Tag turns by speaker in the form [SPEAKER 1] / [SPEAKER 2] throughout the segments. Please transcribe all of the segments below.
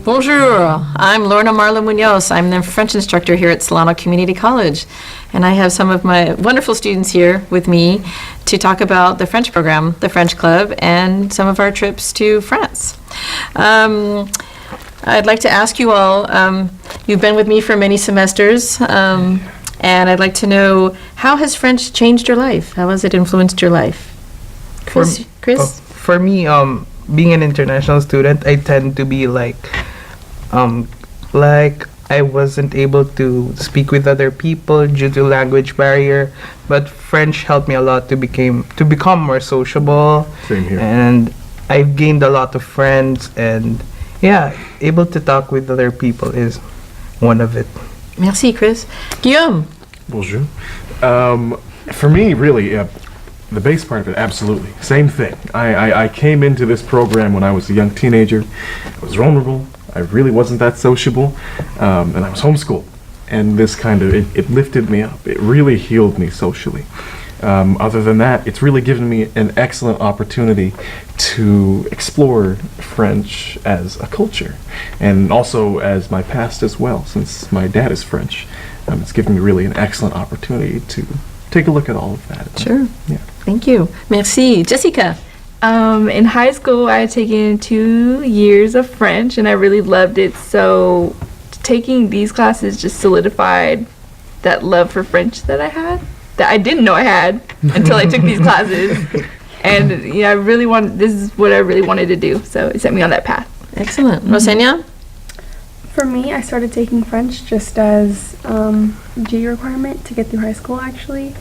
[SPEAKER 1] Bonjour, I'm Lorna Marlow-Munoz. I'm the French instructor here at Solano Community College. And I have some of my wonderful students here with me to talk about the French program, the French Club, and some of our trips to France. I'd like to ask you all, you've been with me for many semesters, and I'd like to know, how has French changed your life? How has it influenced your life? Chris?
[SPEAKER 2] For me, being an international student, I tend to be like I wasn't able to speak with other people due to language barrier, but French helped me a lot to become more sociable.
[SPEAKER 3] Same here.
[SPEAKER 2] And I've gained a lot of friends, and yeah, able to talk with other people is one of it.
[SPEAKER 1] Merci, Chris. Guillaume?
[SPEAKER 3] Bonjour. For me, really, the base part of it, absolutely. Same thing. I came into this program when I was a young teenager. I was vulnerable. I really wasn't that sociable. And I was homeschooled. And this kind of, it lifted me up. It really healed me socially. Other than that, it's really given me an excellent opportunity to explore French as a culture. And also as my past as well, since my dad is French. It's given me really an excellent opportunity to take a look at all of that.
[SPEAKER 1] Sure.
[SPEAKER 3] Yeah.
[SPEAKER 1] Thank you. Merci. Jessica?
[SPEAKER 4] In high school, I had taken 2 years of French, and I really loved it. So taking these classes just solidified that love for French that I had, that I didn't know I had until I took these classes. And this is what I really wanted to do. So it set me on that path.
[SPEAKER 1] Excellent. Rosenya?
[SPEAKER 5] For me, I started taking French just as GE requirement to get through high school, actually.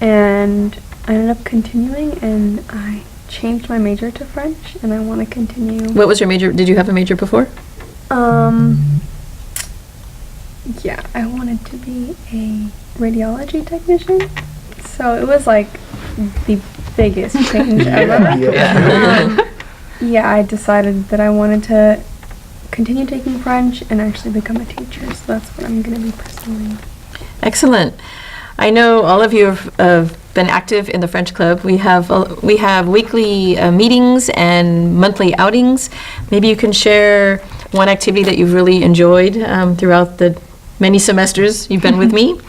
[SPEAKER 5] And I ended up continuing, and I changed my major to French, and I want to continue.
[SPEAKER 1] What was your major? Did you have a major before?
[SPEAKER 5] Yeah, I wanted to be a radiology technician. So it was like the biggest change ever. Yeah, I decided that I wanted to continue taking French and actually become a teacher. So that's what I'm going to be pursuing.
[SPEAKER 1] Excellent. I know all of you have been active in the French Club. We have weekly meetings and monthly outings. Maybe you can share one activity that you've really enjoyed throughout the many semesters you've been with me.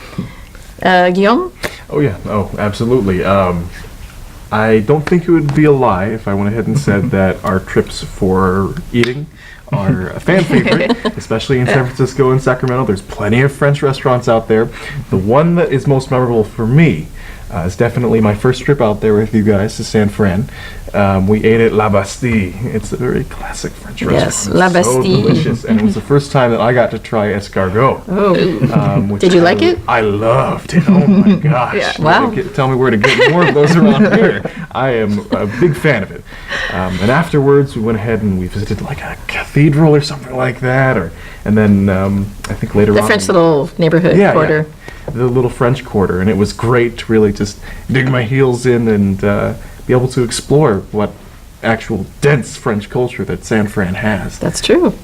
[SPEAKER 1] Guillaume?
[SPEAKER 3] Oh yeah, absolutely. I don't think it would be a lie if I went ahead and said that our trips for eating are a fan favorite, especially in San Francisco and Sacramento. There's plenty of French restaurants out there. The one that is most memorable for me is definitely my first trip out there with you guys to San Fran. We ate at La Bastille. It's a very classic French restaurant.
[SPEAKER 1] Yes, La Bastille.
[SPEAKER 3] So delicious. And it was the first time that I got to try escargot.
[SPEAKER 1] Oh. Did you like it?
[SPEAKER 3] I loved it. Oh my gosh.
[SPEAKER 1] Yeah. Wow.
[SPEAKER 3] Tell me where to get more of those around here. I am a big fan of it. And afterwards, we went ahead and we visited like a cathedral or something like that. And then I think later on.
[SPEAKER 1] The French little neighborhood quarter.
[SPEAKER 3] Yeah. The little French quarter. And it was great to really just dig my heels in and be able to explore what actual dense French culture that San Fran has.
[SPEAKER 1] That's true.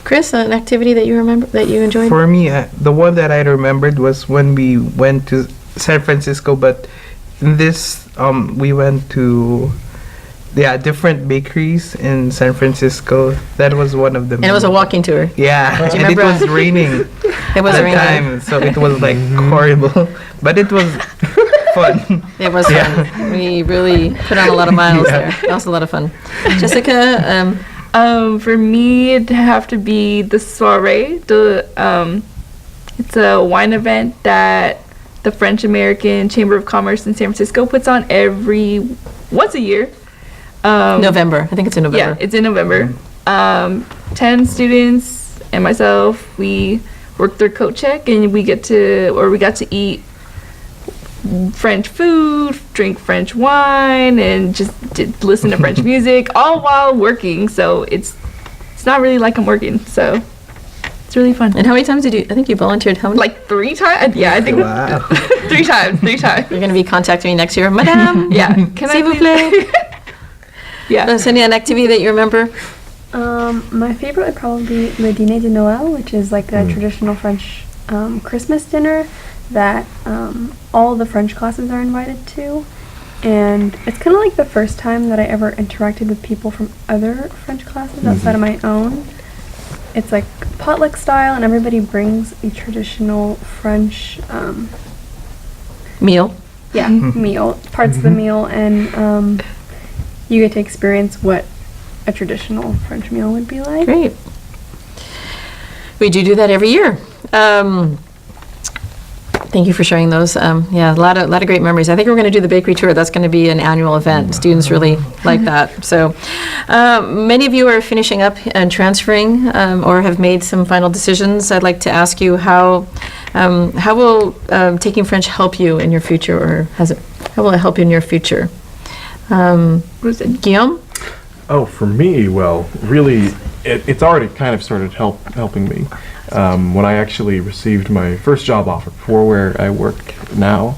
[SPEAKER 1] Chris, an activity that you remember that you enjoyed?
[SPEAKER 2] For me, the one that I remembered was when we went to San Francisco, but in this, we went to different bakeries in San Francisco. That was one of them.
[SPEAKER 1] And it was a walking tour.
[SPEAKER 2] Yeah,
[SPEAKER 1] Do you
[SPEAKER 2] and it
[SPEAKER 1] remember?
[SPEAKER 2] was raining.
[SPEAKER 1] It was
[SPEAKER 2] at the
[SPEAKER 1] raining.
[SPEAKER 2] time, so it was like horrible, but it was fun.
[SPEAKER 1] It was fun. We really put on a lot of miles there. That was a lot of fun. Jessica?
[SPEAKER 4] For me, it'd have to be the soiree. It's a wine event that the French-American Chamber of Commerce in San Francisco puts on once a year.
[SPEAKER 1] November. I think it's in November.
[SPEAKER 4] Yeah, it's in November. 10 students and myself, we worked their coat check, and we got to eat French food, drink French wine, and just listen to French music, all while working. So it's not really like I'm working. So it's really fun.
[SPEAKER 1] And how many times did you? I think you volunteered. How many?
[SPEAKER 4] Like 3 times. Yeah, I think.
[SPEAKER 2] Wow.
[SPEAKER 4] 3 times.
[SPEAKER 1] You're going to be contacting me next year, Madame.
[SPEAKER 4] Yeah. Can
[SPEAKER 1] S'il
[SPEAKER 4] I
[SPEAKER 1] vous plaît?
[SPEAKER 4] Yeah.
[SPEAKER 1] Cindy, an activity that you remember?
[SPEAKER 5] My favorite would probably be le dîner de Noël, which is like a traditional French Christmas dinner that all the French classes are invited to. And it's kind of like the first time that I ever interacted with people from other French classes outside of my own. It's like potluck style, and everybody brings a traditional French
[SPEAKER 1] Meal.
[SPEAKER 5] meal, parts of the meal, and you get to experience what a traditional French meal would be like.
[SPEAKER 1] Great. We do that every year. Thank you for sharing those. Yeah, a lot of great memories. I think we're going to do the bakery tour. That's going to be an annual event. Students really like that. So many of you are finishing up and transferring or have made some final decisions. I'd like to ask you how will taking French help you in your future, or how will it help you in your future? Guillaume?
[SPEAKER 3] Oh, for me, well, really, it's already kind of started helping me. When I actually received my first job offer for where I work now,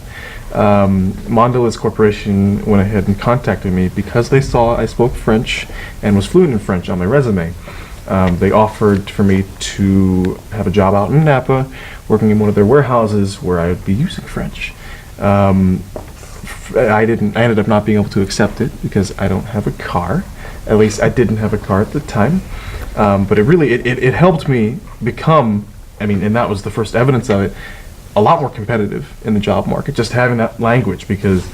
[SPEAKER 3] Mondelez Corporation went ahead and contacted me because they saw I spoke French and was fluent in French on my resume. They offered for me to have a job out in Napa, working in one of their warehouses where I would be using French. I ended up not being able to accept it because I don't have a car. At least I didn't have a car at the time. But it helped me become, and that was the first evidence of it, a lot more competitive in the job market, just having that language, because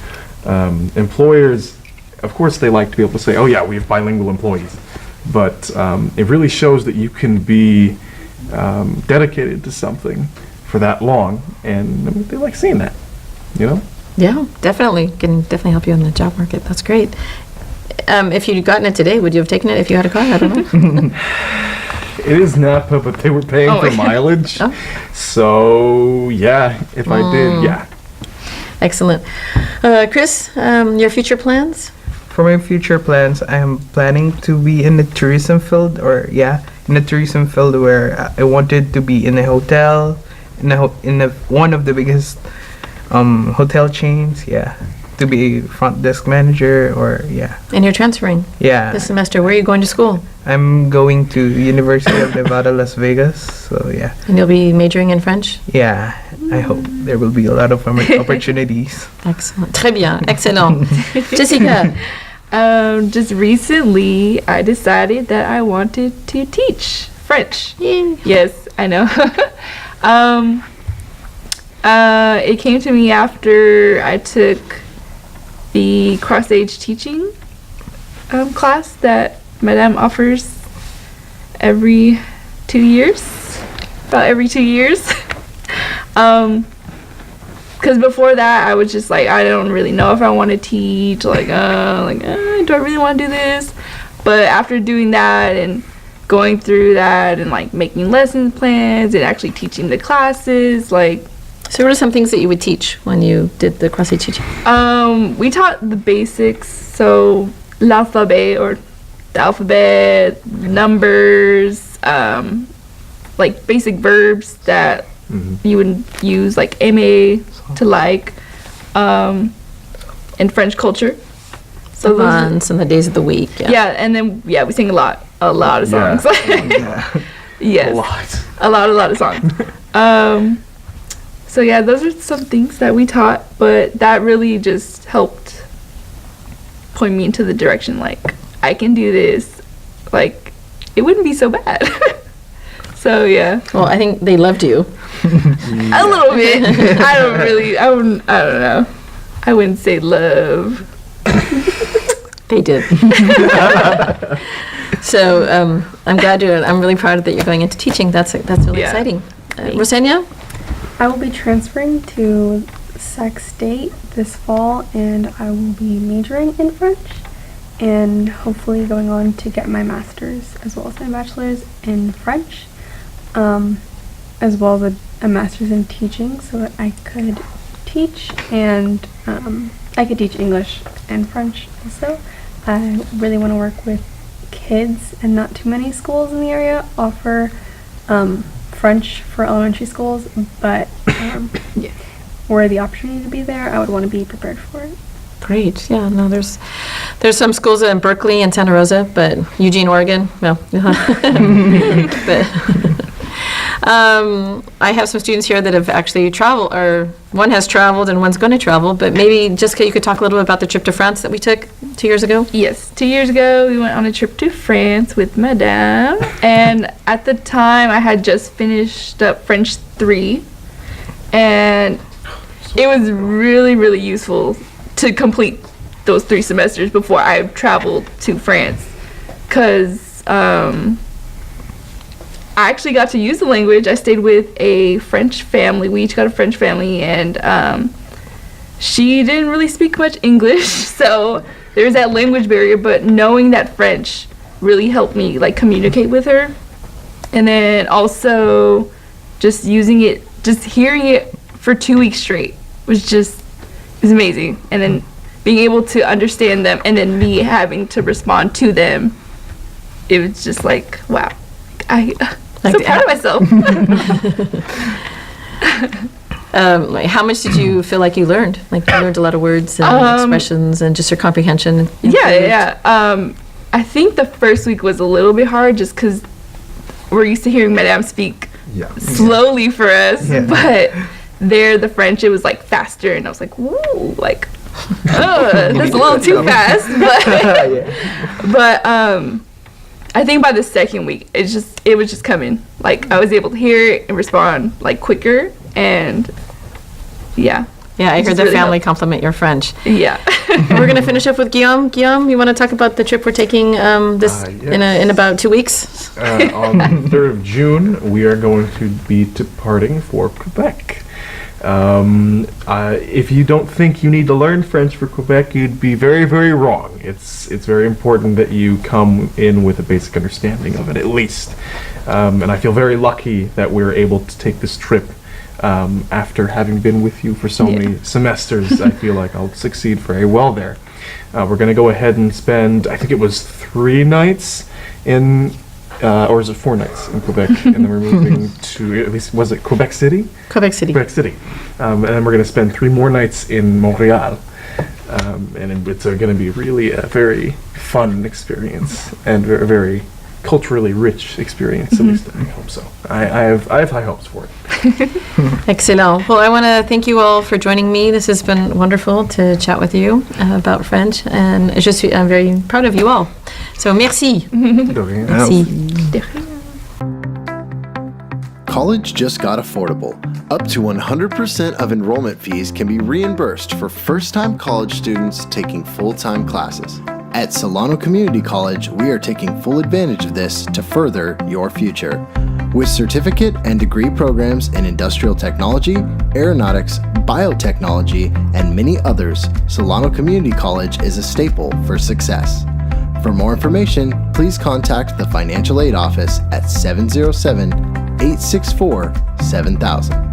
[SPEAKER 3] employers, of course, they like to be able to say, oh yeah, we have bilingual employees. But it really shows that you can be dedicated to something for that long, and they like seeing that,
[SPEAKER 1] Yeah, definitely. Can definitely help you in the job market. That's great. If you'd gotten it today, would you have taken it if you had a car? I don't know.
[SPEAKER 3] It is Napa, but they were paying for mileage.
[SPEAKER 1] Oh.
[SPEAKER 3] So, yeah, if I did, yeah.
[SPEAKER 1] Excellent. Cris, your future plans?
[SPEAKER 2] For my future plans, I am planning to be in the tourism field, in the tourism field where I wanted to be in a hotel, one of the biggest hotel chains, to be a front desk manager,
[SPEAKER 1] And you're transferring this semester. Where are you going to school?
[SPEAKER 2] I'm going to University of Nevada, Las Vegas, so yeah.
[SPEAKER 1] And you'll be majoring in French?
[SPEAKER 2] Yeah, I hope there will be a lot of opportunities.
[SPEAKER 1] Excellent. Très bien. Excellent. Jessica?
[SPEAKER 4] Just recently, I decided that I wanted to teach French.
[SPEAKER 1] Yay.
[SPEAKER 4] Yes, I know. It came to me after I took the cross-age teaching class that Madame offers every 2 years, about every 2 years. Because before that, I was just like, I don't really know if I want to teach, do I really want to do this? But after doing that and going through that and like making lesson plans and actually teaching the classes,
[SPEAKER 1] So what are some things that you would teach when you did the cross-age teaching?
[SPEAKER 4] we taught the basics, so l'alphabet, or the alphabet, numbers, like basic verbs that you would use, like aimer, to like, in French culture.
[SPEAKER 1] So the months and the days of the week.
[SPEAKER 4] Yeah, and then we sing a lot of songs. Yes, a lot of songs. So yeah, those are some things that we taught, but that really just helped point me into the direction, I can do this, it wouldn't be so bad. So yeah.
[SPEAKER 1] Well, I think they loved you.
[SPEAKER 4] A little bit. I don't know. I wouldn't say love.
[SPEAKER 1] They did. So I'm really proud that you're going into teaching. That's really exciting. Rosenya?
[SPEAKER 5] I will be transferring to Sac State this fall, and I will be majoring in French and hopefully going on to get my master's as well as my bachelor's in French, as well as a master's in teaching, so that I could teach, and I could teach English and French also. I really want to work with kids, and not too many schools in the area offer French for elementary schools, but were the opportunity to be there, I would want to be prepared for it.
[SPEAKER 1] Great. Yeah, no, there's some schools in Berkeley and Santa Rosa, but Eugene, Oregon, well. But I have some students here that have actually one has traveled and one's going to travel, but maybe, Jessica, you could talk a little bit about the trip to France that we took 2 years ago?
[SPEAKER 4] Yes, 2 years ago we went on a trip to France with Madame, and at the time I had just finished up French 3, and it was really, really useful to complete those 3 semesters before I traveled to France, because I actually got to use the language. I stayed with a French family. We each got a French family, and she didn't really speak much English, so there's that language barrier, but knowing that French really helped me like communicate with her. And then also just using it, just hearing it for 2 weeks straight was amazing. And then being able to understand them and then me having to respond to them, it was just like, wow. I'm so proud of myself.
[SPEAKER 1] Like, how much did you feel like you learned? Like, you learned a lot of words and expressions and just your comprehension improved?
[SPEAKER 4] Yeah. I think the first week was a little bit hard just because we're used to hearing Madame speak slowly for us, but there, the French, it was like faster, and I was like, woo, like, that's a little too fast, but I think by the second week, it was just coming. Like, I was able to hear it and respond like quicker, and yeah.
[SPEAKER 1] Yeah, I heard the
[SPEAKER 4] really
[SPEAKER 1] family
[SPEAKER 4] helped.
[SPEAKER 1] compliment your French.
[SPEAKER 4] Yeah.
[SPEAKER 1] We're going to finish up with Guillaume. Guillaume, you want to talk about the trip we're taking
[SPEAKER 3] Yes.
[SPEAKER 1] in about 2 weeks?
[SPEAKER 3] On the 3rd of June, we are going to be departing for Quebec. If you don't think you need to learn French for Quebec, you'd be very, very wrong. It's very important that you come in with a basic understanding of it, at least. And I feel very lucky that we're able to take this trip after having been with you for so many semesters. I feel like I'll succeed very well there. We're going to go ahead and spend, I think it was 3 nights in, or is it 4 nights in Quebec? And then we're moving to, at least, was it Quebec City?
[SPEAKER 1] Quebec City.
[SPEAKER 3] Quebec City. And then we're going to spend 3 more nights in Montreal. And it's going to be really a very fun experience and very, very culturally rich experience, at least I hope so. I have high hopes for it.
[SPEAKER 1] Excellent. Well, I want to thank you all for joining me. This has been wonderful to chat with you about French, and I'm very proud of you all. So, merci.
[SPEAKER 3] De rien.
[SPEAKER 1] Merci.
[SPEAKER 6] College just got affordable. Up to 100% of enrollment fees can be reimbursed for first-time college students taking full-time classes. At Solano Community College, we are taking full advantage of this to further your future. With certificate and degree programs in industrial technology, aeronautics, biotechnology, and many others, Solano Community College is a staple for success. For more information, please contact the Financial Aid Office at 707-864-7000.